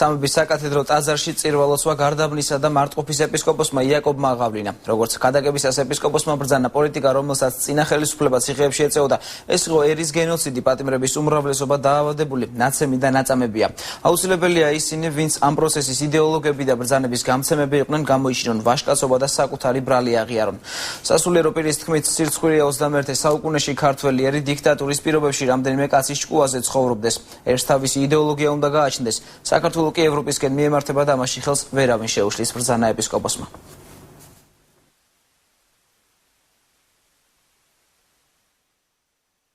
სამების საკათედრო ტაძარში წირვალოსვა გარდაბნისა და მარტყოფის ეპისკოპოსმა იაკობ მაღავლინა. Როგორც ქადაგებისას ეპისკოპოსმა ბრძანა პოლიტიკა, რომელსაც წინა ხელისუფლება ციხეებში ეწეოდა, ეს იყო ერის გენოციდი, პატიმრების უმრავლესობა დაავადებული, ნაცემი და ნაწამებია. აუცილებელია ისინი, ვინც ამ პროცესის იდეოლოგები და ბრძანების გამცემები იყვნენ, გამოიჩინონ ვაჟკაცობა და საკუთარი ბრალი აღიარონ. სასულიერო პირის თქმით, სირცხვილია 21 საუკუნეში ქართველი ერი დიქტატურის პირობებში რამდენიმე კაცის ჭკუაზე ცხოვრობდეს. ერთს თავისი იდეოლოგია უნდა გააჩნდეს. საქართველო კი ევროპისკენ მიემართება და ამაში ხელს ვერავინ შეუშლის, ბრძანა ეპისკოპოსმა.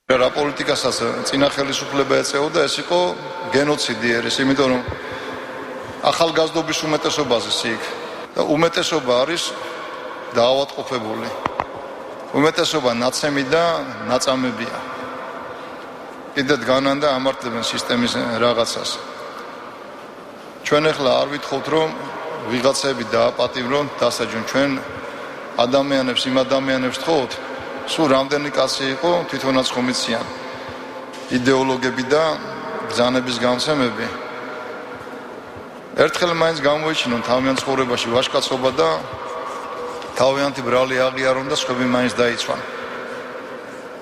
რა პოლიტიკასაც წინა ხელისუფლება ეწეოდა, ეს იყო გენოციდი ერის, იმიტომ რომ ახალგაზრდობის უმეტესობაზე იქ და უმეტესობა არის დაავადყოფებული. უმეტესობა ნაცემი და ნაწამებია. კიდევ დგანან და ამართლებენ სისტემის რაღაცას. ჩვენ ახლა არ ვითხოვთ, რომ ვიღაცები დააპატიმრონ, დასაჯონ. ჩვენ ადამიანებს, იმ ადამიანებს თხოვთ, სულ რამდენი კაცი იყო, თვითონაც ხომ იციან. იდეოლოგები და ბრძანების გამცემები. ერთხელ მაინც გამოიჩინონ თავიანთ ცხოვრებაში ვაჟკაცობა და თავიანთი ბრალი აღიარონ და სხვები მაინც დაიცვან.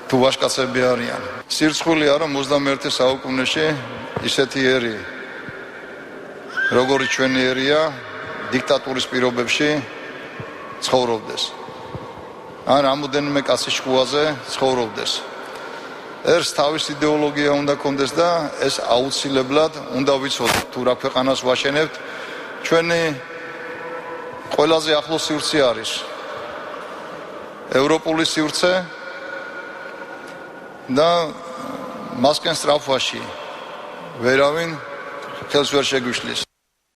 თუ ვაჟკაცები არიან. სირცხვილია, რომ 21 საუკუნეში ისეთი ერი, როგორი ჩვენი ერია, დიქტატურის პირობებში ცხოვრობდეს. ან რამოდენიმე კაცის ჭკუაზე ცხოვრობდეს. ერთს თავის იდეოლოგია უნდა კონდეს და ეს აუცილებლად უნდა ვიცოდეთ, თუ რა ქვეყანას ვაშენებთ. ჩვენი ყველაზე ახლო სივრცე არის ევროპული სივრცე და მასკენ სწრაფვაში ვერავინ ხელს ვერ შეგვიშლის.